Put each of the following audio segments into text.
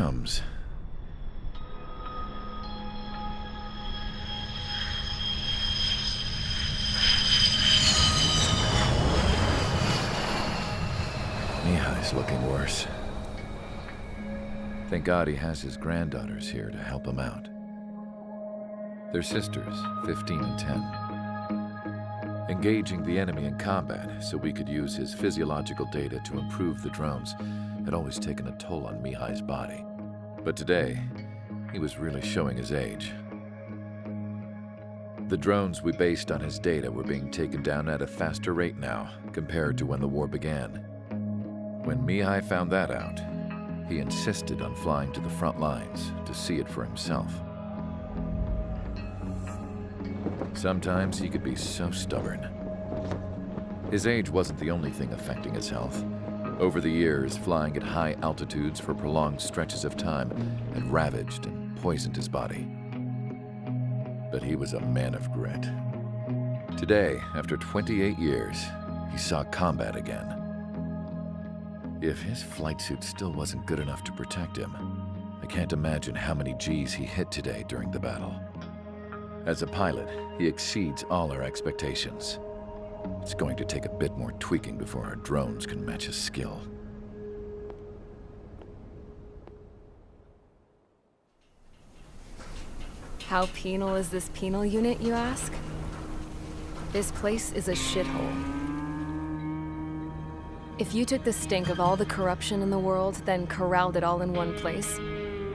comes. Mihai's looking worse. Thank God he has his granddaughters here to help him out. They're sisters, 15 and 10. Engaging the enemy in combat so we could use his physiological data to improve the drones had always taken a toll on Mihai's body. But today, he was really showing his age. The drones we based on his data were being taken down at a faster rate now compared to when the war began. When Mihai found that out, he insisted on flying to the front lines to see it for himself. Sometimes he could be so stubborn. His age wasn't the only thing affecting his health. Over the years, flying at high altitudes for prolonged stretches of time had ravaged and poisoned his body. But he was a man of grit. Today, after 28 years, he saw combat again. If his flight suit still wasn't good enough to protect him, I can't imagine how many G's he hit today during the battle. As a pilot, he exceeds all our expectations. It's going to take a bit more tweaking before our drones can match his skill. How penal is this penal unit, you ask? This place is a shithole. If you took the stink of all the corruption in the world, then corralled it all in one place,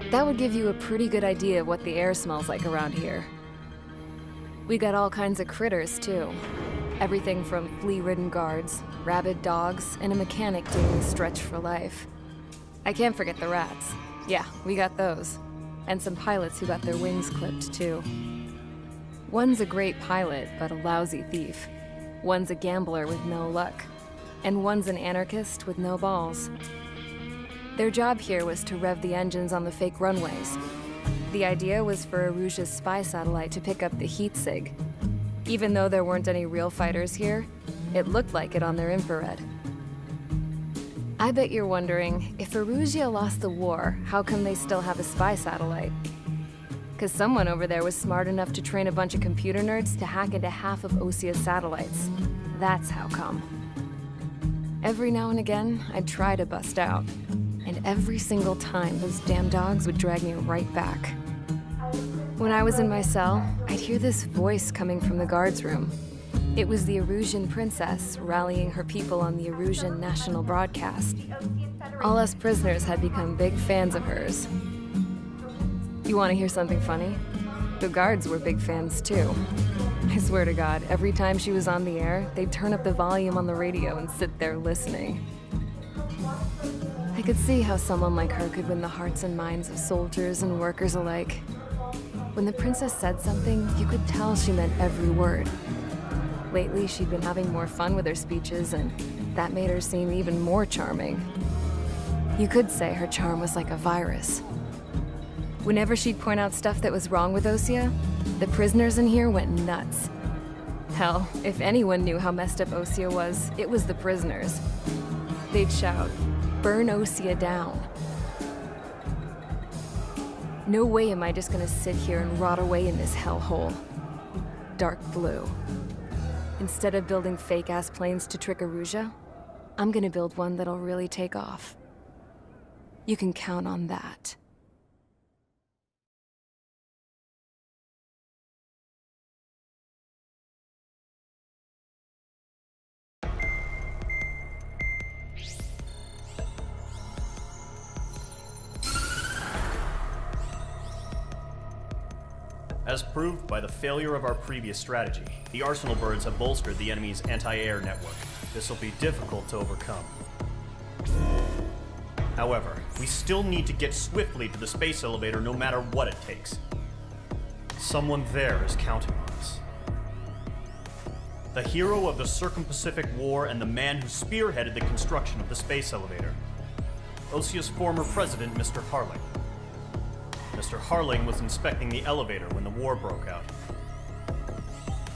that would give you a pretty good idea of what the air smells like around here. We got all kinds of critters, too. Everything from flea-ridden guards, rabid dogs, and a mechanic doing the stretch for life. I can't forget the rats. Yeah, we got those. And some pilots who got their wings clipped, too. One's a great pilot, but a lousy thief. One's a gambler with no luck. And one's an anarchist with no balls. Their job here was to rev the engines on the fake runways. The idea was for Aruja's spy satellite to pick up the heat sig. Even though there weren't any real fighters here, it looked like it on their infrared. I bet you're wondering, if Aruja lost the war, how come they still have a spy satellite? 'Cause someone over there was smart enough to train a bunch of computer nerds to hack into half of Osia's satellites. That's how come. Every now and again, I'd try to bust out. And every single time, those damn dogs would drag me right back. When I was in my cell, I'd hear this voice coming from the guards room. It was the Erusian princess rallying her people on the Erusian national broadcast. All us prisoners had become big fans of hers. You want to hear something funny? The guards were big fans too. I swear to God, every time she was on the air, they'd turn up the volume on the radio and sit there listening. I could see how someone like her could win the hearts and minds of soldiers and workers alike. When the princess said something, you could tell she meant every word. Lately, she'd been having more fun with her speeches, and that made her seem even more charming. You could say her charm was like a virus. Whenever she'd point out stuff that was wrong with Osia, the prisoners in here went nuts. Hell, if anyone knew how messed up Osia was, it was the prisoners. They'd shout, "Burn Osia down." No way am I just gonna sit here and rot away in this hellhole. Dark blue. Instead of building fake-ass planes to trick Aruja, I'm gonna build one that'll really take off. You can count on that. As proved by the failure of our previous strategy, the Arsenal birds have bolstered the enemy's anti-air network. This will be difficult to overcome. However, we still need to get swiftly to the space elevator no matter what it takes. Someone there is counting on us. The hero of the Circum-Pacific War and the man who spearheaded the construction of the space elevator. Osia's former president, Mr. Harling. Mr. Harling was inspecting the elevator when the war broke out.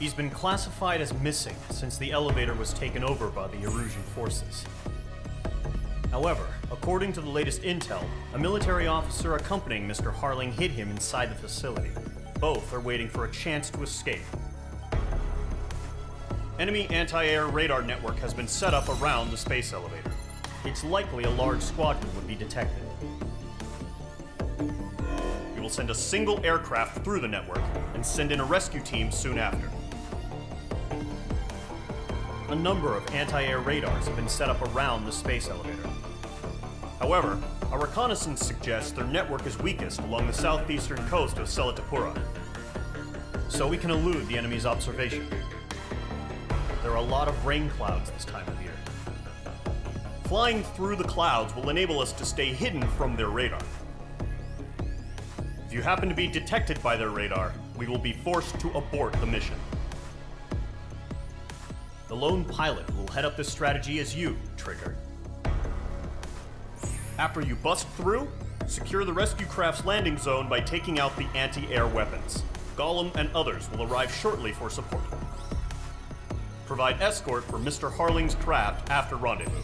He's been classified as missing since the elevator was taken over by the Erusian forces. However, according to the latest intel, a military officer accompanying Mr. Harling hid him inside the facility. Both are waiting for a chance to escape. Enemy anti-air radar network has been set up around the space elevator. It's likely a large squadron would be detected. We will send a single aircraft through the network and send in a rescue team soon after. A number of anti-air radars have been set up around the space elevator. However, our reconnaissance suggests their network is weakest along the southeastern coast of Selatapura, so we can elude the enemy's observation. There are a lot of rain clouds this time of year. Flying through the clouds will enable us to stay hidden from their radar. If you happen to be detected by their radar, we will be forced to abort the mission. The lone pilot who will head up this strategy is you, Trigger. After you bust through, secure the rescue craft's landing zone by taking out the anti-air weapons. Gollum and others will arrive shortly for support. Provide escort for Mr. Harling's craft after rendezvous.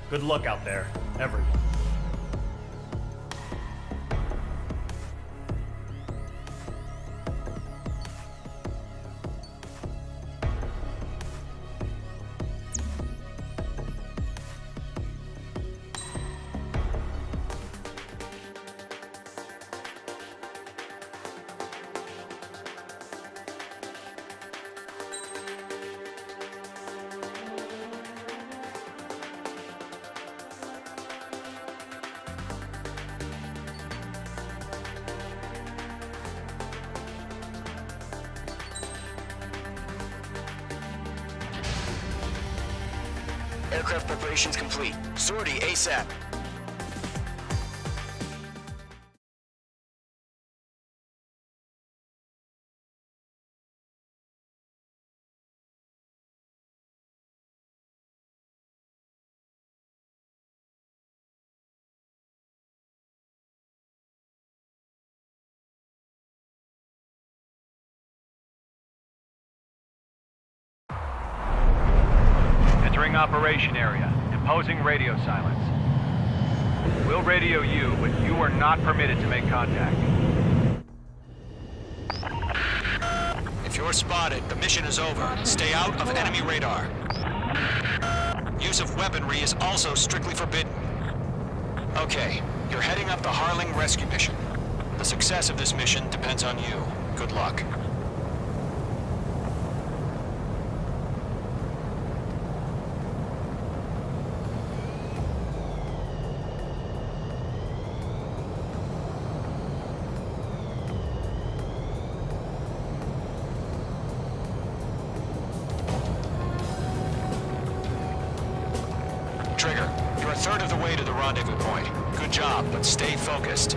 Good luck out there, everyone. Aircraft preparations complete. Sortie ASAP. Entering operation area. Imposing radio silence. We'll radio you, but you are not permitted to make contact. If you're spotted, the mission is over. Stay out of enemy radar. Use of weaponry is also strictly forbidden. Okay, you're heading up the Harling rescue mission. The success of this mission depends on you. Good luck. Trigger, you're a third of the way to the rendezvous point. Good job, but stay focused.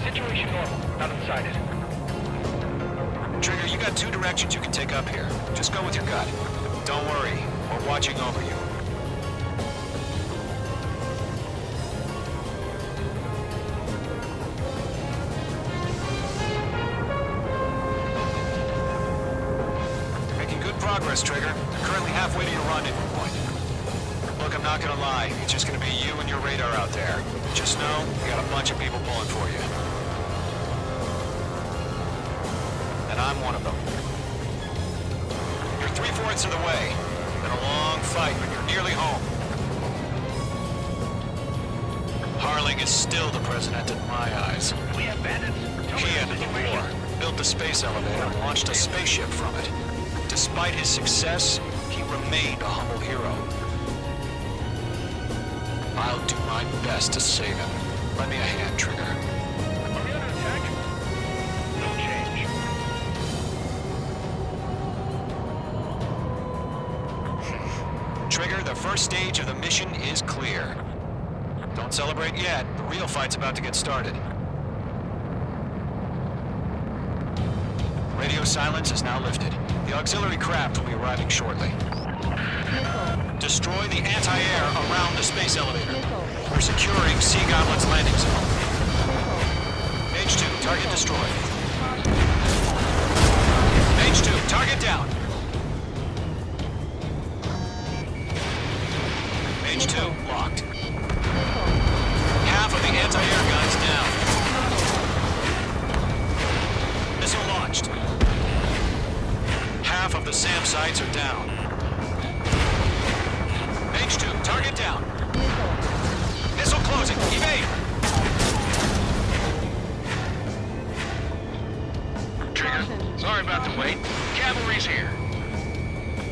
Situation normal. Not unsighted. Trigger, you got two directions you can take up here. Just go with your gut. Don't worry, we're watching over you. Making good progress, Trigger. You're currently halfway to your rendezvous point. Look, I'm not gonna lie. It's just gonna be you and your radar out there. Just know, we got a bunch of people pulling for you. And I'm one of them. You're 3/4 of the way. Been a long fight, but you're nearly home. Harling is still the president in my eyes. We have bandits. He ended the war, built the space elevator, and launched a spaceship from it. Despite his success, he remained a humble hero. I'll do my best to save him. Lend me a hand, Trigger. Are we under attack? No change. Trigger, the first stage of the mission is clear. Don't celebrate yet. The real fight's about to get started. Radio silence is now lifted. The auxiliary craft will be arriving shortly. Destroy the anti-air around the space elevator. We're securing Sea Goblin's landing zone. H2, target destroyed. H2, target down. H2, locked. Half of the anti-air guns down. Missile launched. Half of the SAM sites are down. H2, target down. Missile closing. Evade. Trigger, sorry about the wait. Cavalry's here.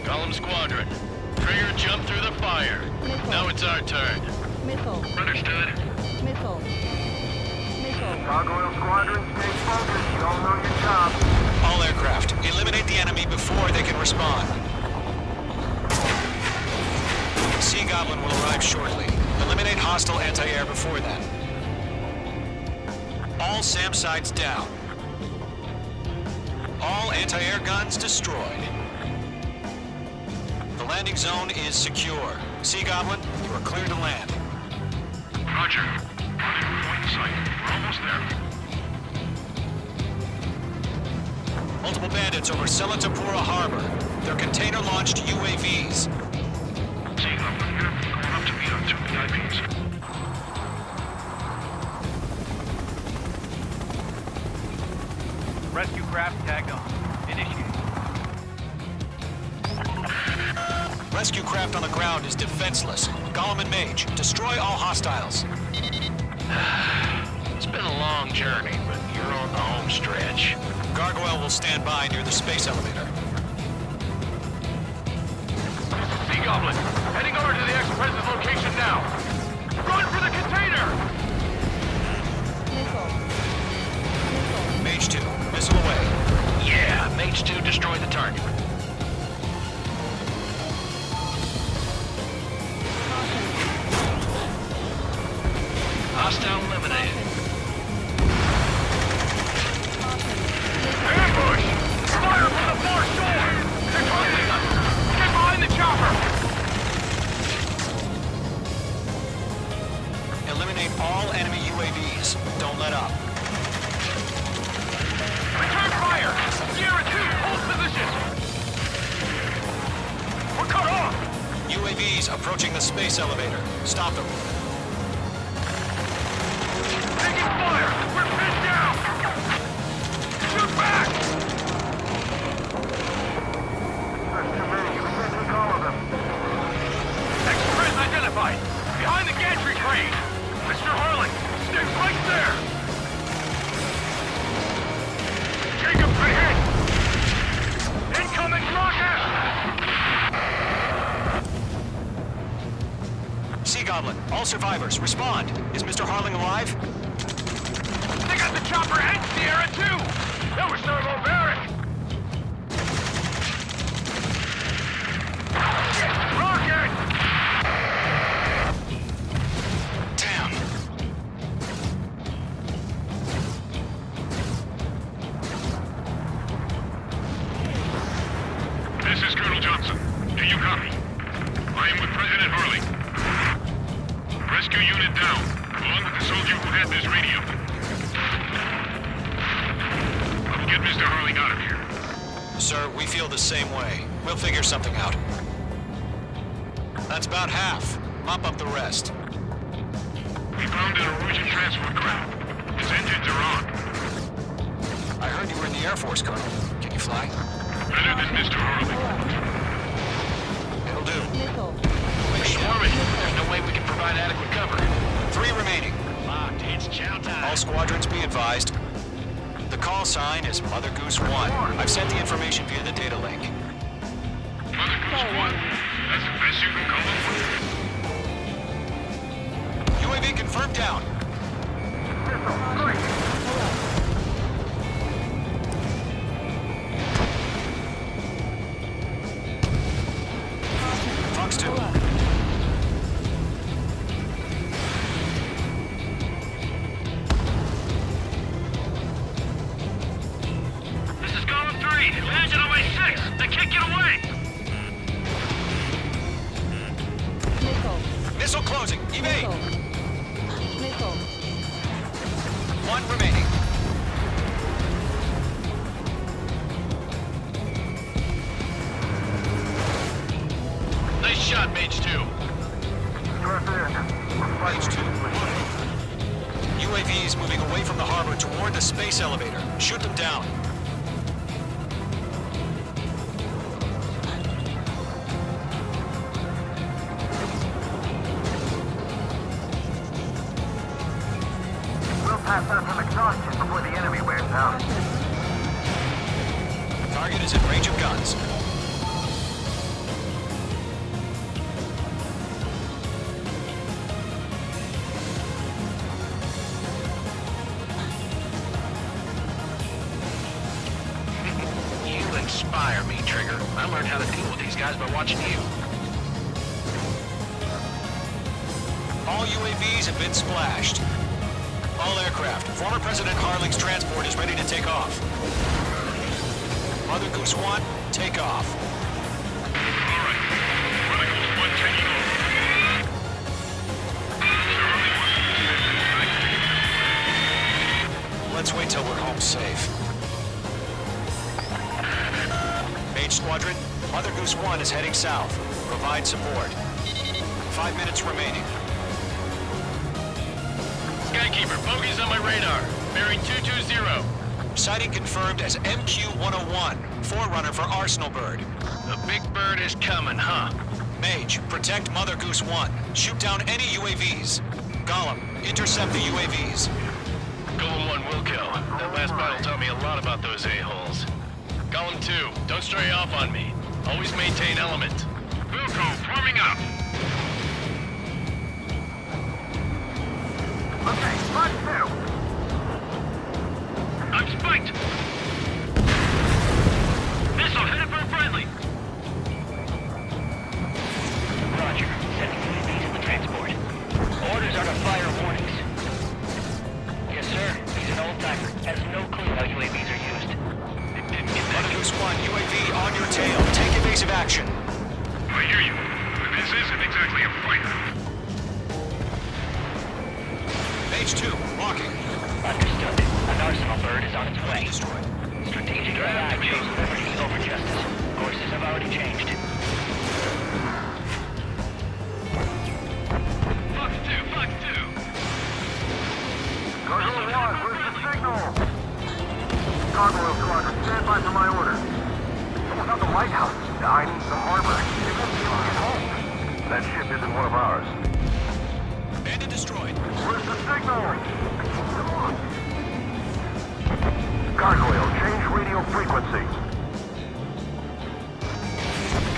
Column Squadron. Trigger jumped through the fire. Now it's our turn. Missile. Understood. Missile. Missile. Gargoyle Squadron, stay focused. You all know your job. All aircraft, eliminate the enemy before they can respond. Sea Goblin will arrive shortly. Eliminate hostile anti-air before then. All SAM sites down. All anti-air guns destroyed. The landing zone is secure. Sea Goblin, you are clear to land. Roger. Rendezvous point in sight. We're almost there. Multiple bandits over Selatapura Harbor. They're container-launched UAVs. See, I'm here. Going up to meet on 2 VIPs. Rescue craft tagged on. Initiate. Rescue craft on the ground is defenseless. Gollum and Mage, destroy all hostiles. It's been a long journey, but you're on the home stretch. Gargoyle will stand by near the space elevator. Sea Goblin, heading over to the ex-president's location now. Run for the container! Mage 2, missile away. Yeah, Mage 2 destroyed the target. Hostile eliminated. Ambush! Fire from the far shore! They're targeting us! Get behind the chopper! Eliminate all enemy UAVs. Don't let up. Return fire! Sierra 2, hold position! We're cut off! UAVs approaching the space elevator. Stop them. Taking fire! We're pinned down! Shoot back! There's too many. We can't take all of them. Ex-pres identified! Behind the gantry crane! Mr. Harlan, stay right there! Jacob, ahead! Incoming rocket! Sea Goblin, all survivors, respond. Is Mr. Harling alive? They got the chopper and Sierra too! That was Servo Barrack! Rocket! Damn. This is Colonel Johnson. Do you copy? I am with President Harley. Rescue unit down, along with the soldier who had this radio. I'll get Mr. Harley out of here. Sir, we feel the same way. We'll figure something out. That's about half. Mop up the rest. We found a Norwegian transport craft. Its engines are on. I heard you were in the Air Force, Colonel. Can you fly? Better than Mr. Harley. It'll do. Missile. We're swarming. There's no way we can provide adequate cover. 3 remaining. Locked. It's chow time. All squadrons be advised. The call sign is Mother Goose 1. I've sent the information via the data link. Mother Goose 1. That's the best you can call them. UAV confirmed down. Fox 2. This is Column 3. Evade! Missile. One remaining. Nice shot, Mage 2. Stress in. Mage 2. UAVs moving away from the harbor toward the space elevator. Shoot them down. We'll pass out some exhaustion before the enemy wears out. Target is in range of guns. You inspire me, Trigger. I learned how to deal with these guys by watching you. All UAVs have been splashed. All aircraft. Former President Harling's transport is ready to take off. Mother Goose 1, take off. All right. Mother Goose 1 taking over. Let's wait till we're home safe. Mage Squadron, Mother Goose 1 is heading south. Provide support. 5 minutes remaining. Skykeeper, bogey's on my radar. Bearing 220. Sighting confirmed as MQ-101, forerunner for Arsenal Bird. The big bird is coming, huh? Mage, protect Mother Goose 1. Shoot down any UAVs. Gollum, intercept the UAVs. Golem 1 will kill. That last battle taught me a lot about those a-holes. Golem 2, don't stray off on me. Always maintain element. Wilco, forming up. Okay, front 2. I'm spiked. Missile headed for a friendly. Roger. Sending UAVs in the transport. Orders are to fire warnings. Yes, sir. He's an old-timer. Has no clue how UAVs are used. Mother Goose 1, UAV on your tail. Take evasive action. I hear you. But this isn't exactly a fight. Mage 2, walking. Understood. An Arsenal Bird is on its way. Destroyed. Strategic AI chose liberty over justice. Courses have already changed. Fox 2, Fox 2. Gargoyle 1, where's the signal? Gargoyle Squadron, stand by for my orders. Someone's on the lighthouse. I need the harbor. They won't be able to get home. That ship isn't one of ours. Bandit destroyed. Where's the signal? Come on. Gargoyle, change radio frequency.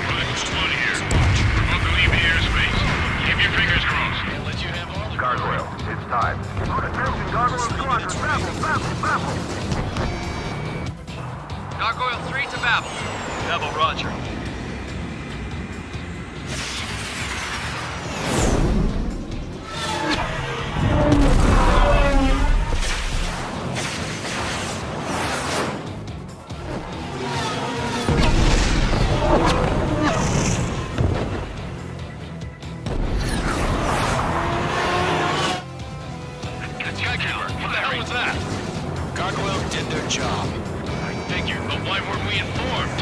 Mother Goose 1 here. About to leave the airspace. Keep your fingers crossed. Can't let you have all the Gargoyle, it's time. Attention, Gargoyle Squadron, babble, babble, babble. Gargoyle 3 to Babel. Double Roger. Skykeeper, what the hell was that? Gargoyle did their job. I figured, but why weren't we informed?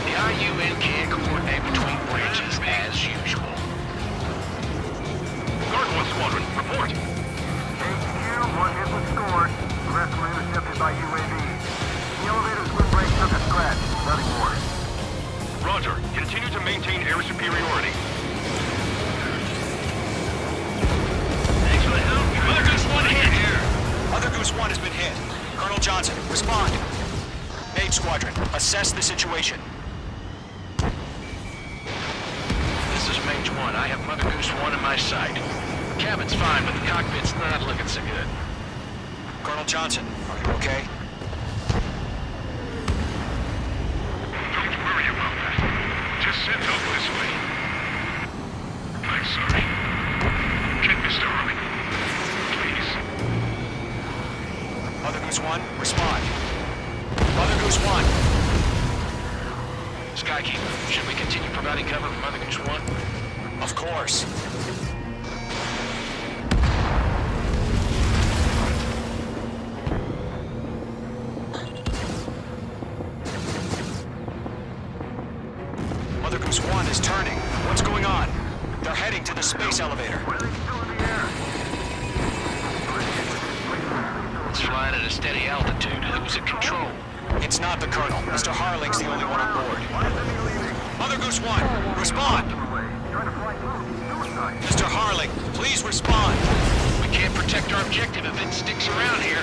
The IUN can't coordinate between branches as usual. Gargoyle Squadron, report. HQ, one hit was scored. The rest were intercepted by UAVs. The elevator's windbreak took a scratch. Nothing more. Roger. Continue to maintain air superiority. Thanks for the help. Mother Goose 1 hit here. Mother Goose 1 has been hit. Colonel Johnson, respond. Mage Squadron, assess the situation. This is Mage 1. I have Mother Goose 1 in my sight. Cabin's fine, but the cockpit's not looking so good. Colonel Johnson, are you okay? Don't worry about that. Just send help this way. I'm sorry. Get Mr. Harling. Please. Mother Goose 1, respond. Mother Goose 1. Skykeeper, should we continue providing cover for Mother Goose 1? Of course. heading to the space elevator. Why are they still in the air? It's flying at a steady altitude. Who's in control? It's not the Colonel. Mr. Harling's the only one on board. Why isn't he leaving? Mother Goose 1, respond! Away. He's trying to fly through. Suicide. Mr. Harling, please respond! We can't protect our objective if it sticks around here.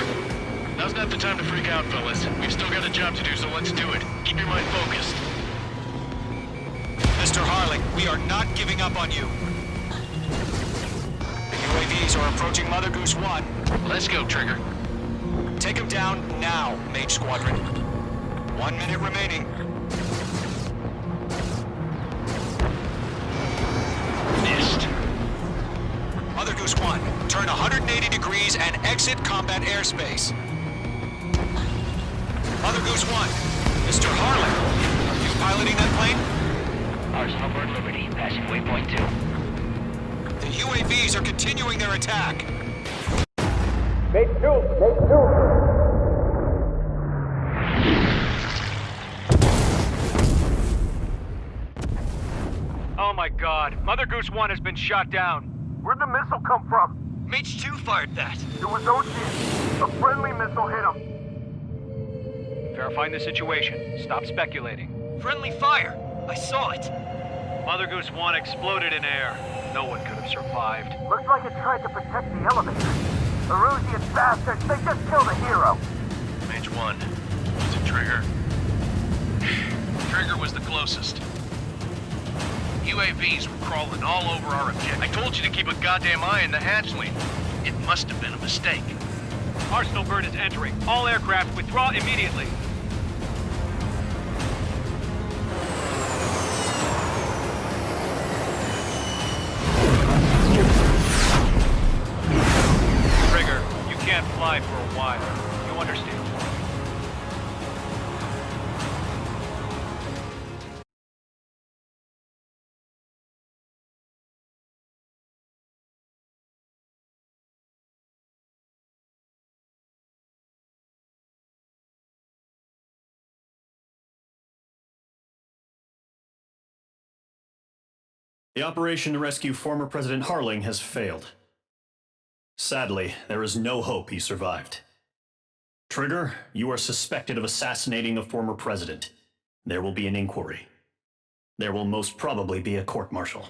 Now's not the time to freak out, fellas. We've still got a job to do, so let's do it. Keep your mind focused. Mr. Harling, we are not giving up on you. The UAVs are approaching Mother Goose 1. Let's go, Trigger. Take him down now, Mage Squadron. 1 minute remaining. Missed. Mother Goose 1, turn 180 degrees and exit combat airspace. Mother Goose 1, Mr. Harling, are you piloting that plane? Arsenal Bird Liberty, passing waypoint 2. The UAVs are continuing their attack. Oh my god, Mother Goose 1 has been shot down. Where'd the missile come from? Mage 2 fired that. It was Ocean. A friendly missile hit him. Verifying the situation. Stop speculating. Friendly fire. I saw it. Mother Goose 1 exploded in air. No one could have survived. Looks like it tried to protect the elevator. Erusian bastards, they just killed a hero. Mage 1. Was it Trigger? Trigger was the closest. UAVs were crawling all over our objective. I told you to keep a goddamn eye on the hatchling. It must have been a mistake. Arsenal Bird is entering. All aircraft withdraw immediately. Trigger, you can't fly for a while. You understand? The operation to rescue former President Harling has failed. Sadly, there is no hope he survived. Trigger, you are suspected of assassinating the former president. There will be an inquiry. There will most probably be a court-martial.